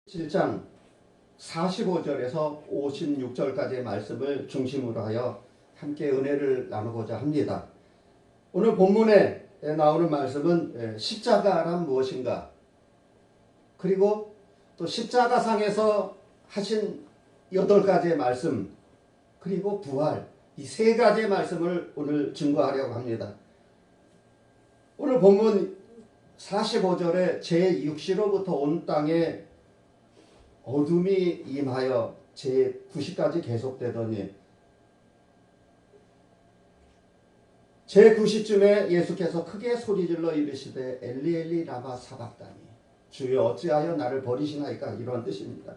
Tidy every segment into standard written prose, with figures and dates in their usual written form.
7장 45절에서 56절까지의 말씀을 중심으로 하여 함께 은혜를 나누고자 합니다. 오늘 본문에 나오는 말씀은 십자가란 무엇인가, 그리고 또 십자가상에서 하신 8가지의 말씀, 그리고 부활, 이 3가지의 말씀을 오늘 증거하려고 합니다. 오늘 본문 45절에 제6시로부터 온 땅에 어둠이 임하여 제9시까지 계속되더니 제9시쯤에 예수께서 크게 소리질러 이르시되 엘리 엘리 라마 사박다니, 주여 어찌하여 나를 버리시나이까, 이런 뜻입니다.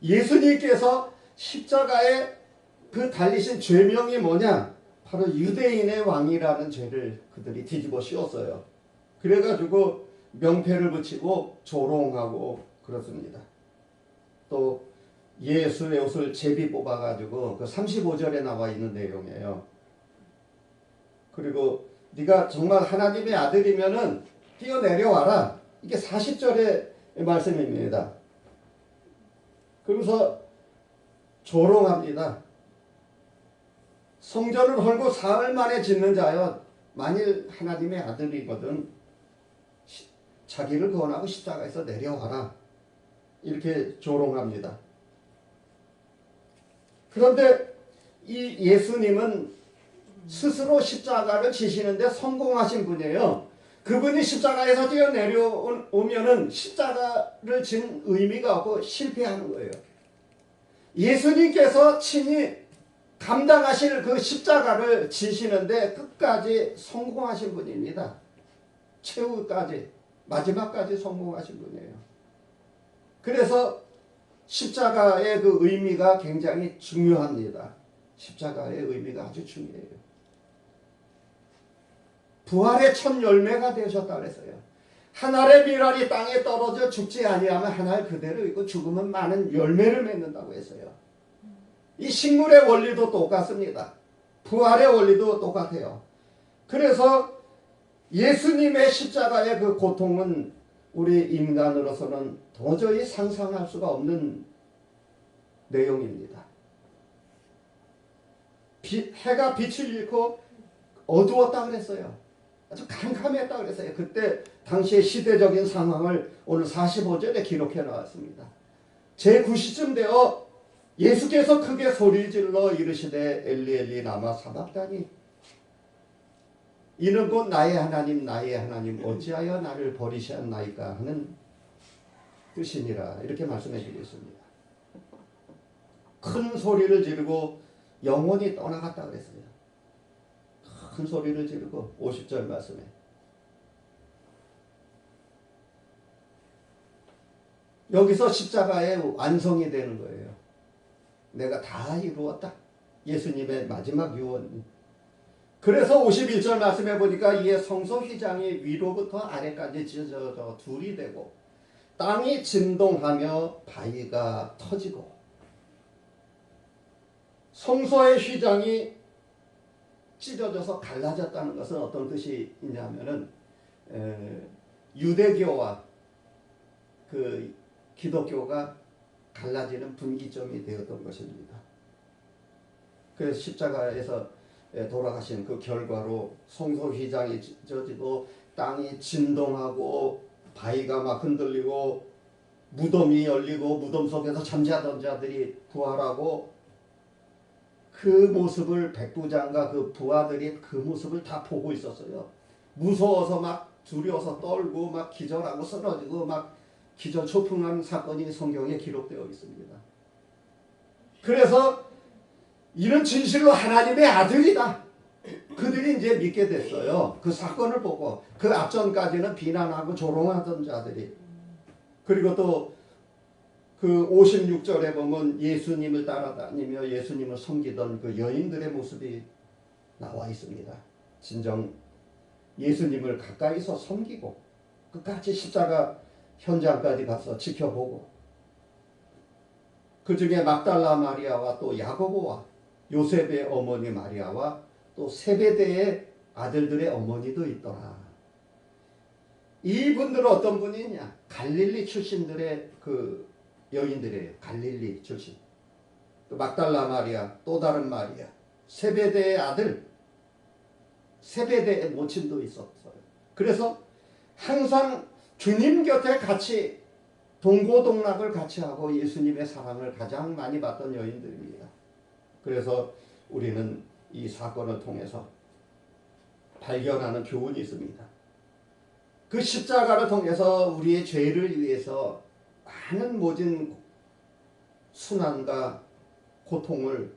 예수님께서 십자가에 그 달리신 죄명이 뭐냐? 바로 유대인의 왕이라는 죄를 그들이 뒤집어 씌웠어요. 그래가지고 명패를 붙이고 조롱하고 그렇습니다. 또 예수의 옷을 제비 뽑아가지고 그 35절에 나와 있는 내용이에요. 그리고 네가 정말 하나님의 아들이면은 뛰어내려와라, 이게 40절의 말씀입니다. 그러면서 조롱합니다. 성전을 헐고 사흘 만에 짓는 자여, 만일 하나님의 아들이거든 자기를 구원하고 십자가에서 내려와라, 이렇게 조롱합니다. 그런데 이 예수님은 스스로 십자가를 지시는데 성공하신 분이에요. 그분이 십자가에서 뛰어내려오면은 십자가를 진 의미가 없고 실패하는 거예요. 예수님께서 친히 감당하실 그 십자가를 지시는데 끝까지 성공하신 분입니다. 최후까지, 마지막까지 성공하신 분이에요. 그래서 십자가의 그 의미가 굉장히 중요합니다. 십자가의 의미가 아주 중요해요. 부활의 첫 열매가 되셨다 그랬어요. 한 알의 밀알이 땅에 떨어져 죽지 아니하면 한 알 그대로 있고 죽으면 많은 열매를 맺는다고 했어요. 이 식물의 원리도 똑같습니다. 부활의 원리도 똑같아요. 그래서 예수님의 십자가의 그 고통은 우리 인간으로서는 도저히 상상할 수가 없는 내용입니다. 해가 빛을 잃고 어두웠다 그랬어요. 아주 캄캄했다 그랬어요. 그때 당시의 시대적인 상황을 오늘 45절에 기록해 나왔습니다. 제9시쯤 되어 예수께서 크게 소리질러 이르시되 엘리 엘리 라마 사박다니, 이는 곧 나의 하나님 어찌하여 나를 버리셨나이까 하는 뜻이니라, 이렇게 말씀해 주겠습니다. 큰 소리를 지르고 영혼이 떠나갔다 그랬어요. 큰 소리를 지르고. 50절 말씀에 여기서 십자가의 완성이 되는 거예요. 내가 다 이루었다, 예수님의 마지막 유언. 그래서 51절 말씀해 보니까 이에 성소 휘장이 위로부터 아래까지 찢어져 둘이 되고 땅이 진동하며 바위가 터지고. 성소의 휘장이 찢어져서 갈라졌다는 것은 어떤 뜻이 있냐면은 유대교와 그 기독교가 갈라지는 분기점이 되었던 것입니다. 그래서 십자가에서 돌아가신 그 결과로 성소 휘장이 찢어지고 땅이 진동하고 바위가 막 흔들리고 무덤이 열리고 무덤 속에서 잠자던 자들이 부활하고, 그 모습을 백부장과 그 부하들이 그 모습을 다 보고 있었어요. 무서워서 막 두려워서 떨고 막 기절하고 쓰러지고 막 기절초풍한 사건이 성경에 기록되어 있습니다. 그래서 이는 진실로 하나님의 아들이다, 그들이 이제 믿게 됐어요. 그 사건을 보고. 그 앞전까지는 비난하고 조롱하던 자들이. 그리고 또 그 56절에 보면 예수님을 따라다니며 예수님을 섬기던 그 여인들의 모습이 나와 있습니다. 진정 예수님을 가까이서 섬기고 끝까지 십자가 현장까지 가서 지켜보고, 그 중에 막달라 마리아와 또 야고보와 요셉의 어머니 마리아와 또 세베대의 아들들의 어머니도 있더라. 이분들은 어떤 분이냐? 갈릴리 출신들의 그 여인들이에요. 갈릴리 출신. 또 막달라 마리아, 또 다른 마리아, 세베대의 아들, 세베대의 모친도 있었어요. 그래서 항상 주님 곁에 같이 동고동락을 같이 하고 예수님의 사랑을 가장 많이 받던 여인들입니다. 그래서 우리는 이 사건을 통해서 발견하는 교훈이 있습니다. 그 십자가를 통해서 우리의 죄를 위해서 많은 모진 순환과 고통을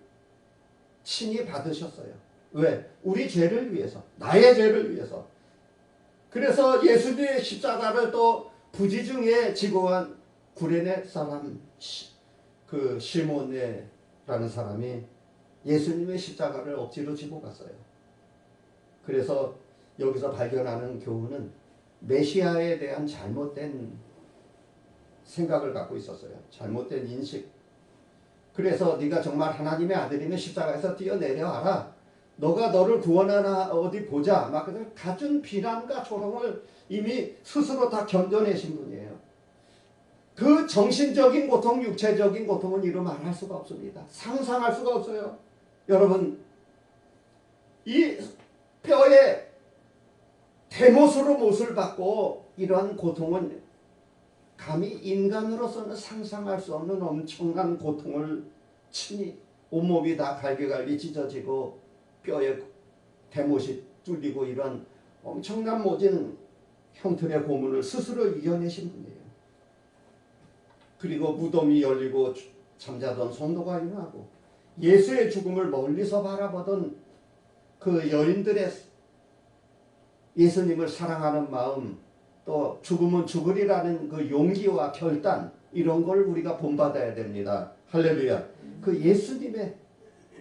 친히 받으셨어요. 왜? 우리 죄를 위해서, 나의 죄를 위해서. 그래서 예수님의 십자가를 또 부지중에 지고 간 구레네 사람 그 시몬네라는 사람이 예수님의 십자가를 억지로 지고 갔어요. 그래서 여기서 발견하는 교훈은 메시아에 대한 잘못된 생각을 갖고 있었어요. 잘못된 인식. 그래서 네가 정말 하나님의 아들이면 십자가에서 뛰어내려와라. 너가 너를 구원하나 어디 보자. 막 그런 갖은 비난과 조롱을 이미 스스로 다 견뎌내신 분이에요. 그 정신적인 고통, 육체적인 고통은 이루 말할 수가 없습니다. 상상할 수가 없어요. 여러분, 이 뼈에 대못으로 못을 받고 이러한 고통은 감히 인간으로서는 상상할 수 없는 엄청난 고통을 친히 온몸이 다 갈비갈비 찢어지고 뼈에 대못이 뚫리고 이런 엄청난 모진 형틀의 고문을 스스로 이겨내신 분이에요. 그리고 무덤이 열리고 잠자던 성도가 일어나고 예수의 죽음을 멀리서 바라보던 그 여인들의 예수님을 사랑하는 마음, 또 죽으면 죽으리라는 그 용기와 결단, 이런 걸 우리가 본받아야 됩니다. 할렐루야. 그 예수님의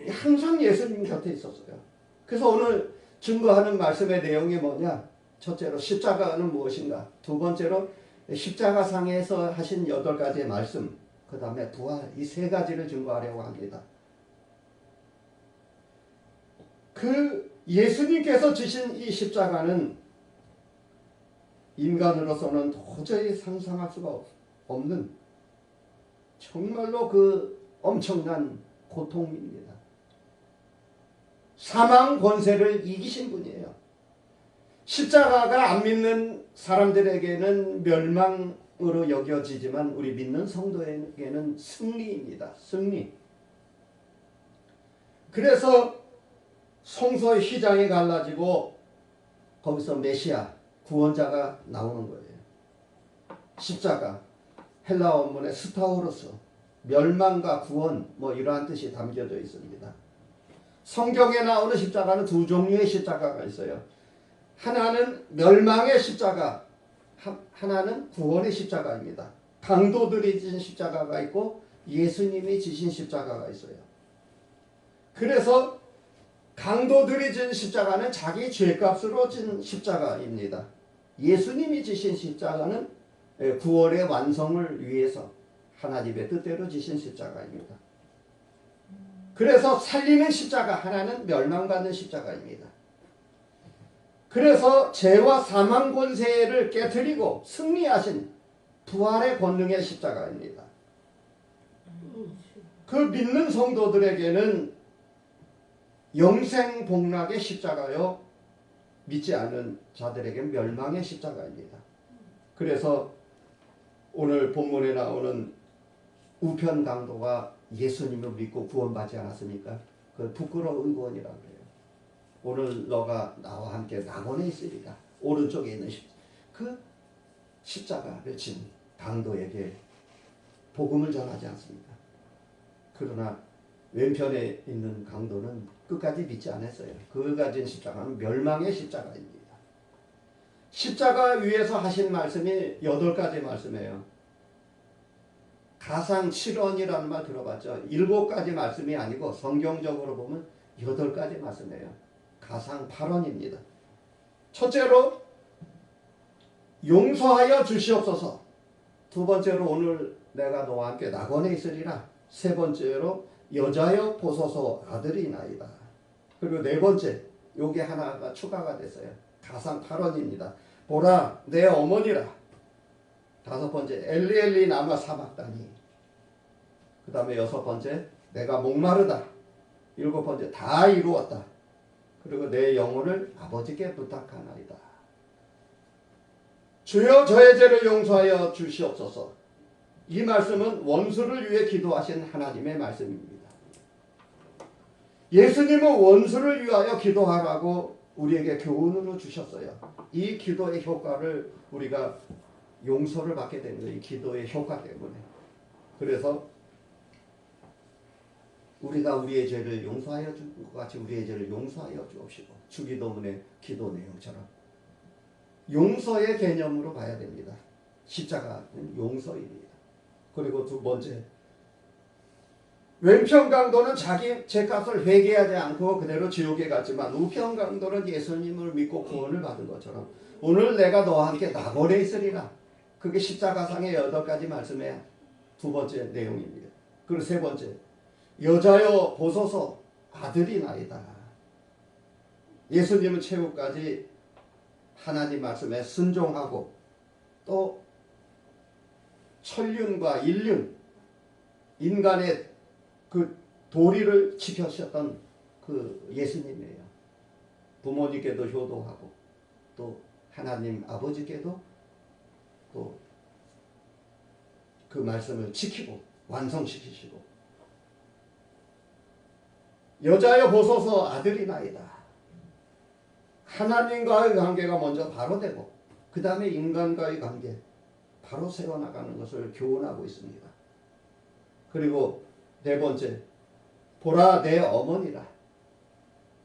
항상 예수님 곁에 있었어요. 그래서 오늘 증거하는 말씀의 내용이 뭐냐? 첫째로 십자가는 무엇인가? 두 번째로 십자가상에서 하신 8가지의 말씀, 그 다음에 부활, 이 3가지를 증거하려고 합니다. 그 예수님께서 지신 이 십자가는 인간으로서는 도저히 상상할 수가 없는 정말로 그 엄청난 고통입니다. 사망 권세를 이기신 분이에요. 십자가가 안 믿는 사람들에게는 멸망으로 여겨지지만 우리 믿는 성도에게는 승리입니다. 승리. 그래서 성소의 휘장이 갈라지고 거기서 메시아, 구원자가 나오는 거예요. 십자가, 헬라 원문의 스타우로스, 멸망과 구원, 뭐 이러한 뜻이 담겨져 있습니다. 성경에 나오는 십자가는 2 종류의 십자가가 있어요. 하나는 멸망의 십자가, 하나는 구원의 십자가입니다. 강도들이 지신 십자가가 있고 예수님이 지신 십자가가 있어요. 그래서 강도들이 진 십자가는 자기 죄값으로 진 십자가입니다. 예수님이 지신 십자가는 구원의 완성을 위해서 하나님의 뜻대로 지신 십자가입니다. 그래서 살리는 십자가, 하나는 멸망받는 십자가입니다. 그래서 죄와 사망 권세를 깨뜨리고 승리하신 부활의 권능의 십자가입니다. 그 믿는 성도들에게는 영생 복락의 십자가요, 믿지 않는 자들에게는 멸망의 십자가입니다. 그래서 오늘 본문에 나오는 우편 강도가 예수님을 믿고 구원받지 않았습니까? 그 부끄러운 의원이라고 해요. 오늘 너가 나와 함께 낙원에 있으리라. 오른쪽에 있는 그 십자가를 진 강도에게 복음을 전하지 않습니다. 그러나 왼편에 있는 강도는 끝까지 믿지 않았어요. 그가 가진 십자가는 멸망의 십자가입니다. 십자가 위에서 하신 말씀이 8가지 말씀이에요. 가상 7원이라는 말 들어봤죠? 7가지 말씀이 아니고 성경적으로 보면 8가지 말씀이에요. 가상 8원입니다. 첫째로 용서하여 주시옵소서. 두 번째로 오늘 내가 너와 함께 낙원에 있으리라. 세 번째로 여자여 보소서 아들이 나이다. 그리고 네 번째, 요게 하나가 추가가 됐어요. 가상 8원입니다. 보라 내 어머니라. 다섯 번째, 엘리 엘리 라마 사박다니. 그 다음에 6번째, 내가 목마르다. 7번째, 다 이루었다. 그리고 내 영혼을 아버지께 부탁하나이다. 주여 저의 죄를 용서하여 주시옵소서. 이 말씀은 원수를 위해 기도하신 하나님의 말씀입니다. 예수님은 원수를 위하여 기도하라고 우리에게 교훈으로 주셨어요. 이 기도의 효과를 우리가 용서를 받게 되는 거예요. 이 기도의 효과 때문에. 그래서 우리가 우리의 죄를 용서하여 준 것 같이 우리의 죄를 용서하여 주옵시고, 주기도문의 기도 내용처럼 용서의 개념으로 봐야 됩니다. 십자가는 용서입니다. 그리고 2번째, 왼편 강도는 자기 죄값을 회개하지 않고 그대로 지옥에 갔지만 우편 강도는 예수님을 믿고 구원을 받은 것처럼 오늘 내가 너와 함께 낙원에 있으리라. 그게 십자가상의 8가지 말씀의 2번째 내용입니다. 그리고 3번째, 여자여 보소서 아들이 나이다. 예수님은 최후까지 하나님 말씀에 순종하고 또 천륜과 인륜, 인간의 그 도리를 지켜주셨던 그 예수님이에요. 부모님께도 효도하고 또 하나님 아버지께도 또 그 말씀을 지키고 완성시키시고, 여자여 보소서 아들이 나이다. 하나님과의 관계가 먼저 바로 되고 그 다음에 인간과의 관계 바로 세워나가는 것을 교훈하고 있습니다. 그리고 4번째, 보라 내 어머니라.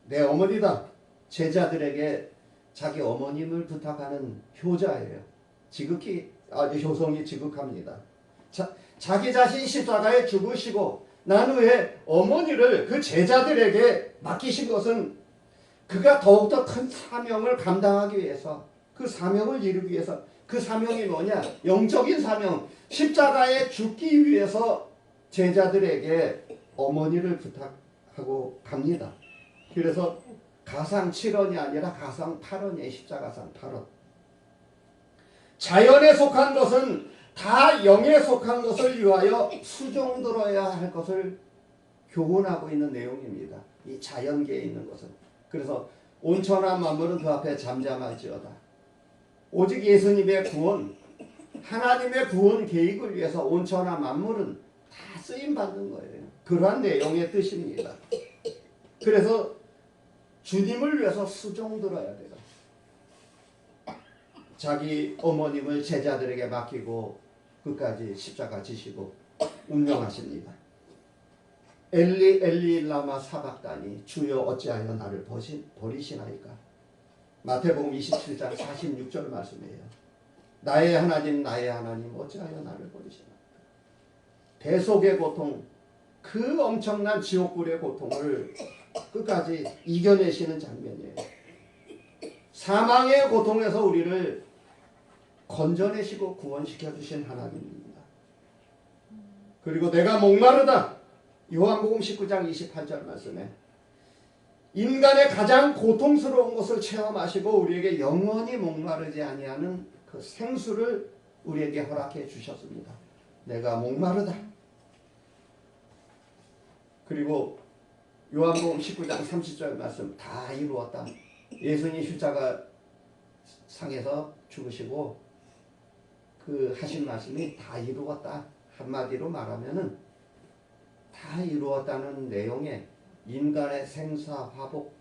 내 어머니다. 제자들에게 자기 어머님을 부탁하는 효자예요. 지극히 아주 효성이 지극합니다. 자기 자신 십자가에 죽으시고 난 후에 어머니를 그 제자들에게 맡기신 것은 그가 더욱더 큰 사명을 감당하기 위해서, 그 사명을 이루기 위해서. 그 사명이 뭐냐? 영적인 사명. 십자가에 죽기 위해서 제자들에게 어머니를 부탁하고 갑니다. 그래서 가상 7원이 아니라 가상 8원이에요. 십자가상 8원. 자연에 속한 것은 다 영에 속한 것을 위하여 수종들어야 할 것을 교훈하고 있는 내용입니다. 이 자연계에 있는 것은. 그래서 온천한 만물은 그 앞에 잠잠할지어다. 오직 예수님의 구원, 하나님의 구원 계획을 위해서 온천한 만물은 다 쓰임받는 거예요. 그러한 내용의 뜻입니다. 그래서 주님을 위해서 수종들어야 돼요. 자기 어머님을 제자들에게 맡기고 끝까지 십자가 지시고 운명하십니다. 엘리 엘리 라마 사박다니 주여 어찌하여 나를 버리시나이까. 마태복음 27장 46절 말씀이에요. 나의 하나님 나의 하나님 어찌하여 나를 버리시나이까. 대속의 고통, 그 엄청난 지옥불의 고통을 끝까지 이겨내시는 장면이에요. 사망의 고통에서 우리를 건져내시고 구원시켜 주신 하나님입니다. 그리고 내가 목마르다. 요한복음 19장 28절 말씀에 인간의 가장 고통스러운 것을 체험하시고 우리에게 영원히 목마르지 아니하는 그 생수를 우리에게 허락해 주셨습니다. 내가 목마르다. 그리고 요한복음 19장 30절 말씀 다 이루었다. 예수님 십자가 상에서 죽으시고 그 하신 말씀이 다 이루었다. 한마디로 말하면은 다 이루었다는 내용에 인간의 생사화복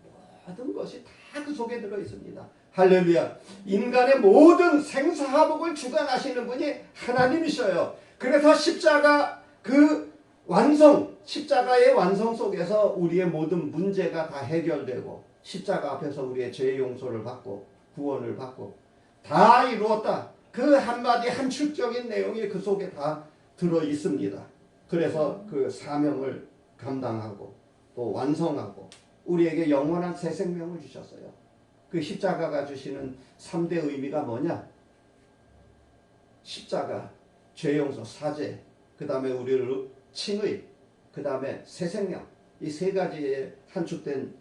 모든 것이 다 그 속에 들어 있습니다. 할렐루야. 인간의 모든 생사화복을 주관하시는 분이 하나님이셔요. 그래서 십자가 그 완성, 십자가의 완성 속에서 우리의 모든 문제가 다 해결되고 십자가 앞에서 우리의 죄 용서를 받고 구원을 받고 다 이루었다. 그 한마디 함축적인 내용이 그 속에 다 들어 있습니다. 그래서 그 사명을 감당하고 또 완성하고 우리에게 영원한 새 생명을 주셨어요. 그 십자가가 주시는 3대 의미가 뭐냐? 십자가, 죄 용서, 사죄, 그 다음에 우리를 칭의, 그 다음에 새 생명. 이 3가지에 한축된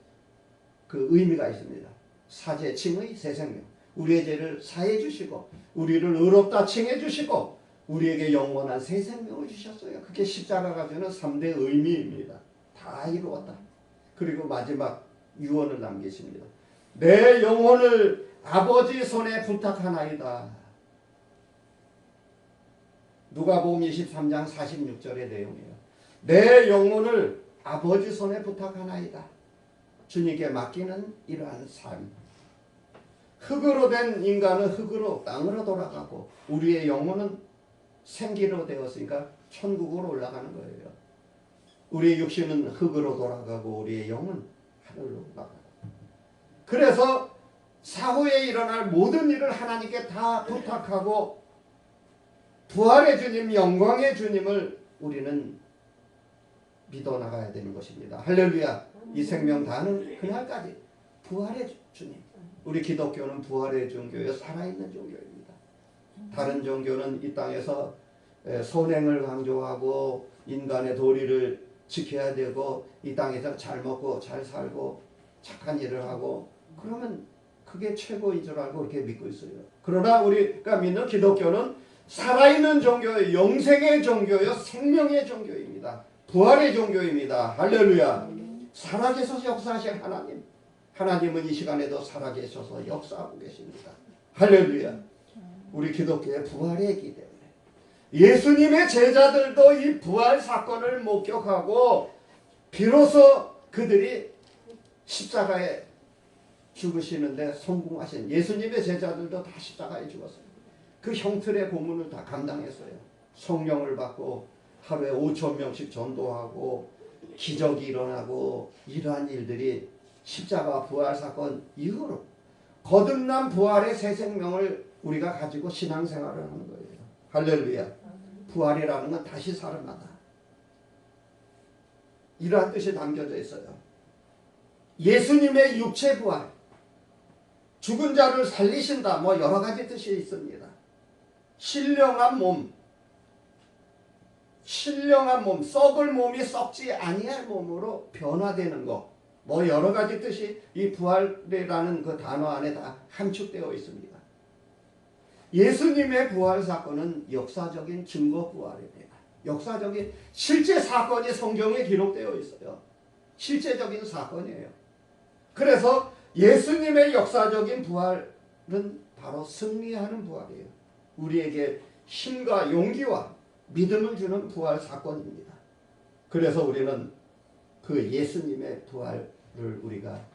그 의미가 있습니다. 사죄, 칭의, 새 생명. 우리의 죄를 사해 주시고 우리를 의롭다 칭해 주시고 우리에게 영원한 새 생명을 주셨어요. 그게 십자가가 주는 3대 의미입니다. 다 이루었다. 그리고 마지막 유언을 남기십니다. 내 영혼을 아버지 손에 부탁하나이다. 누가복음 23장 46절의 내용이에요. 내 영혼을 아버지 손에 부탁하나이다. 주님께 맡기는 이러한 삶. 흙으로 된 인간은 흙으로 땅으로 돌아가고 우리의 영혼은 생기로 되었으니까 천국으로 올라가는 거예요. 우리의 육신은 흙으로 돌아가고 우리의 영은 하늘로 올라가고. 그래서 사후에 일어날 모든 일을 하나님께 다 부탁하고 부활의 주님, 영광의 주님을 우리는 믿어 나가야 되는 것입니다. 할렐루야. 이 생명 다는 그날까지 부활의 주님. 우리 기독교는 부활의 종교요, 살아있는 종교입니다. 다른 종교는 이 땅에서 선행을 강조하고 인간의 도리를 지켜야 되고 이 땅에서 잘 먹고 잘 살고 착한 일을 하고 그러면 그게 최고인 줄 알고 그렇게 믿고 있어요. 그러나 우리가 믿는 기독교는 살아있는 종교요, 영생의 종교요, 생명의 종교입니다. 부활의 종교입니다. 할렐루야. 살아계셔서 역사하실 하나님. 하나님은 이 시간에도 살아계셔서 역사하고 계십니다. 할렐루야. 우리 기독교의 부활의 있기 때문에 예수님의 제자들도 이 부활 사건을 목격하고 비로소 그들이 십자가에 죽으시는데 성공하신 예수님의 제자들도 다 십자가에 죽었어요. 그 형틀의 고문을 다 감당했어요. 성령을 받고 하루에 5,000명씩 전도하고 기적이 일어나고 이러한 일들이 십자가 부활 사건 이후로 거듭난 부활의 새 생명을 우리가 가지고 신앙생활을 하는 거예요. 할렐루야. 부활이라는 건 다시 살아나다. 이러한 뜻이 담겨져 있어요. 예수님의 육체 부활, 죽은 자를 살리신다, 뭐 여러 가지 뜻이 있습니다. 신령한 몸, 썩을 몸이 썩지 아니할 몸으로 변화되는 것, 뭐 여러 가지 뜻이 이 부활이라는 그 단어 안에 다 함축되어 있습니다. 예수님의 부활 사건은 역사적인 증거 부활입니다. 역사적인 실제 사건이 성경에 기록되어 있어요. 실제적인 사건이에요. 그래서 예수님의 역사적인 부활은 바로 승리하는 부활이에요. 우리에게 힘과 용기와 믿음을 주는 부활 사건입니다. 그래서 우리는 그 예수님의 부활을 우리가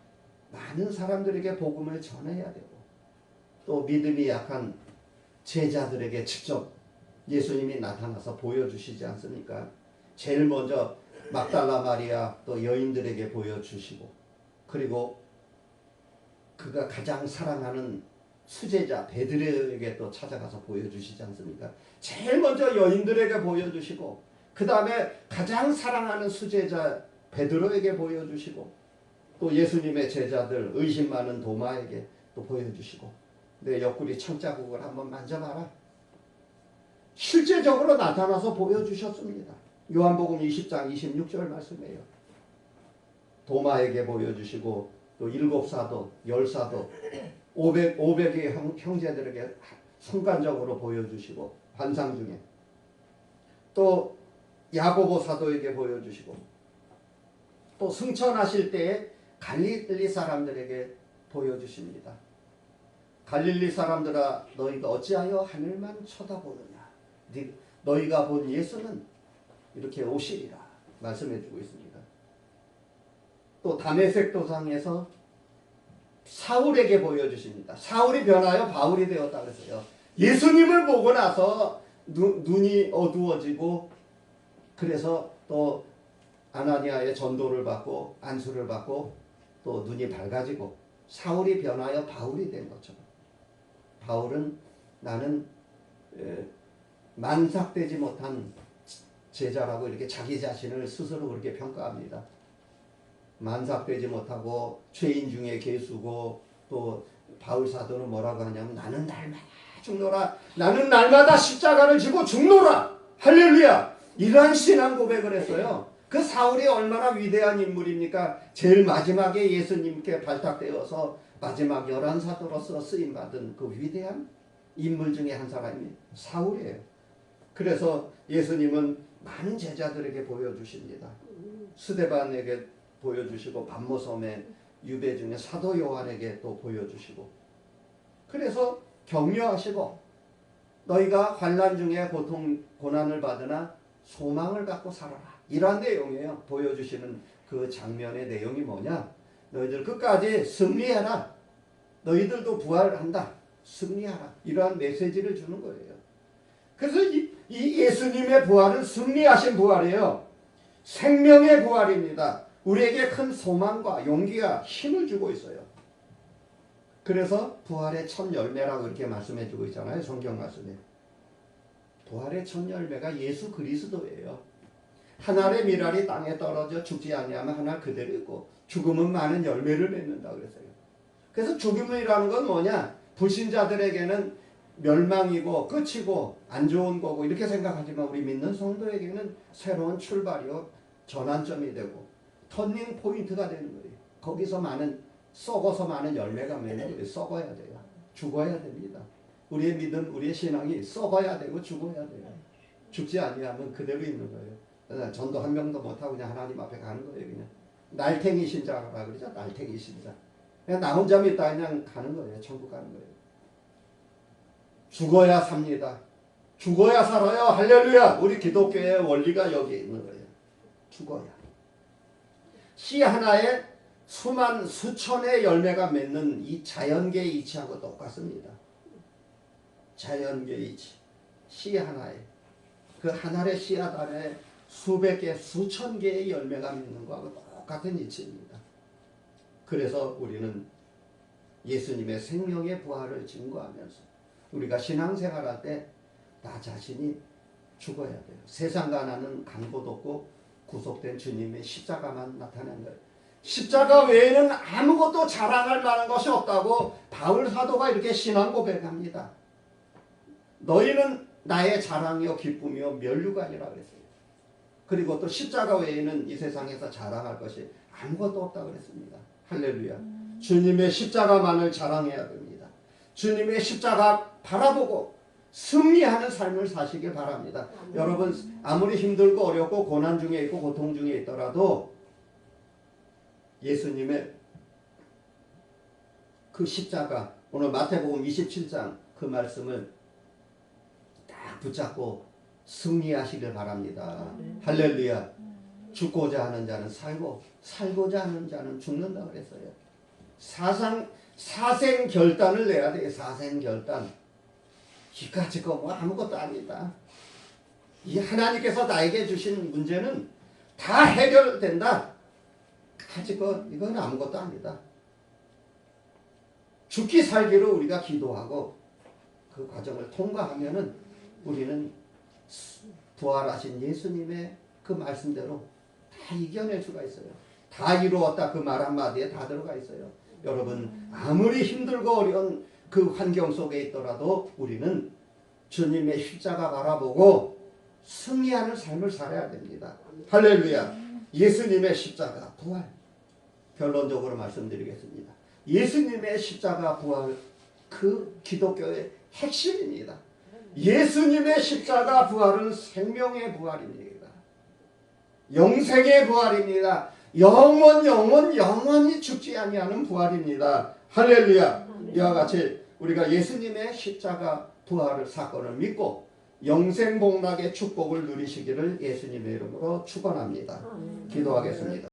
많은 사람들에게 복음을 전해야 되고 또 믿음이 약한 제자들에게 직접 예수님이 나타나서 보여주시지 않습니까? 제일 먼저 막달라 마리아 또 여인들에게 보여주시고 그리고 그가 가장 사랑하는 수제자 베드로에게 또 찾아가서 보여주시지 않습니까? 제일 먼저 여인들에게 보여주시고 그 다음에 가장 사랑하는 수제자 베드로에게 보여주시고 또 예수님의 제자들 의심 많은 도마에게 또 보여주시고 내 옆구리 천자국을 한번 만져봐라. 실제적으로 나타나서 보여주셨습니다. 요한복음 20장 26절 말씀이에요. 도마에게 보여주시고 또 7사도, 10사도, 500의 형제들에게 순간적으로 보여주시고 환상 중에 또 야고보 사도에게 보여주시고 또 승천하실 때에 갈릴리 사람들에게 보여주십니다. 갈릴리 사람들아 너희가 어찌하여 하늘만 쳐다보느냐. 너희가 본 예수는 이렇게 오시리라 말씀해주고 있습니다. 또 다메섹 도상에서 사울에게 보여주십니다. 사울이 변하여 바울이 되었다 그랬어요. 예수님을 보고 나서 눈이 어두워지고 그래서 또 아나니아의 전도를 받고 안수를 받고 또 눈이 밝아지고 사울이 변하여 바울이 된 것처럼 바울은 나는 만삭되지 못한 제자라고 이렇게 자기 자신을 스스로 그렇게 평가합니다. 만삭되지 못하고 죄인 중에 괴수고 또 바울 사도는 뭐라고 하냐면 나는 날마다 죽노라. 나는 날마다 십자가를 지고 죽노라. 할렐루야. 이러한 신앙 고백을 했어요. 그 사울이 얼마나 위대한 인물입니까? 제일 마지막에 예수님께 발탁되어서 마지막 11사도로서 쓰임받은 그 위대한 인물 중에 한 사람이 사울이에요. 그래서 예수님은 많은 제자들에게 보여주십니다. 스데반에게 보여주시고 반모섬의 유배 중에 사도 요한에게 또 보여주시고, 그래서 격려하시고 너희가 환난 중에 고난을 받으나 소망을 갖고 살아라, 이러한 내용이에요. 보여주시는 그 장면의 내용이 뭐냐, 너희들 끝까지 승리해라, 너희들도 부활한다, 승리하라, 이러한 메시지를 주는 거예요. 그래서 이 예수님의 부활은 승리하신 부활이에요. 생명의 부활입니다. 우리에게 큰 소망과 용기와 힘을 주고 있어요. 그래서 부활의 첫 열매라고 그렇게 말씀해 주고 있잖아요. 성경 말씀에. 부활의 첫 열매가 예수 그리스도예요. 하늘의 미랄이 땅에 떨어져 죽지 아니하면 하늘 그대로 있고 죽음은 많은 열매를 맺는다 그랬어요. 그래서 죽음이라는 건 뭐냐? 불신자들에게는 멸망이고 끝이고 안 좋은 거고 이렇게 생각하지만 우리 믿는 성도에게는 새로운 출발이요, 전환점이 되고 터닝 포인트가 되는 거예요. 거기서 썩어서 많은 열매가 맺는 거예요. 썩어야 돼요. 죽어야 됩니다. 우리의 믿음, 우리의 신앙이 썩어야 되고 죽어야 돼요. 죽지 아니하면 그대로 있는 거예요. 전도 한 명도 못하고 그냥 하나님 앞에 가는 거예요. 그냥 날탱이 신자라 그러죠. 날탱이 신자. 그냥 나 혼자 믿다 그냥 가는 거예요. 천국 가는 거예요. 죽어야 삽니다. 죽어야 살아요. 할렐루야. 우리 기독교의 원리가 여기 있는 거예요. 죽어야. 씨 하나에 수천의 열매가 맺는 이 자연계의 이치하고 똑같습니다. 자연계의 이치. 씨 하나에. 그 한 알의 씨앗 안에 수백 개, 수천 개의 열매가 맺는 것하고 똑같은 이치입니다. 그래서 우리는 예수님의 생명의 부활을 증거하면서 우리가 신앙생활할 때 나 자신이 죽어야 돼요. 세상과 나는 간도 없고 구속된 주님의 십자가만 나타낸 거예요. 십자가 외에는 아무것도 자랑할 만한 것이 없다고 바울 사도가 이렇게 신앙 고백합니다. 너희는 나의 자랑이요 기쁨이요 면류관이라 그랬어요. 그리고 또 십자가 외에는 이 세상에서 자랑할 것이 아무것도 없다고 그랬습니다. 할렐루야. 주님의 십자가만을 자랑해야 됩니다. 주님의 십자가 바라보고 승리하는 삶을 사시길 바랍니다. 여러분 아무리 힘들고 어렵고 고난 중에 있고 고통 중에 있더라도 예수님의 그 십자가, 오늘 마태복음 27장 그 말씀을 딱 붙잡고 승리하시길 바랍니다. 할렐루야. 죽고자 하는 자는 살고 살고자 하는 자는 죽는다 그랬어요. 사생 결단을 내야 돼요. 사생 결단. 이까짓 거 뭐 아무것도 아니다. 이 하나님께서 나에게 주신 문제는 다 해결된다. 가짓 거 이건 아무것도 아니다. 죽기 살기로 우리가 기도하고 그 과정을 통과하면은 우리는 부활하신 예수님의 그 말씀대로 다 이겨낼 수가 있어요. 다 이루었다 그 말 한마디에 다 들어가 있어요. 여러분 아무리 힘들고 어려운 그 환경 속에 있더라도 우리는 주님의 십자가 바라보고 승리하는 삶을 살아야 됩니다. 할렐루야. 예수님의 십자가 부활. 결론적으로 말씀드리겠습니다. 예수님의 십자가 부활, 그 기독교의 핵심입니다. 예수님의 십자가 부활은 생명의 부활입니다. 영생의 부활입니다. 영원히 죽지 아니하는 부활입니다. 할렐루야. 이와 같이 우리가 예수님의 십자가 부활을 사건을 믿고 영생복락의 축복을 누리시기를 예수님의 이름으로 축원합니다. 기도하겠습니다.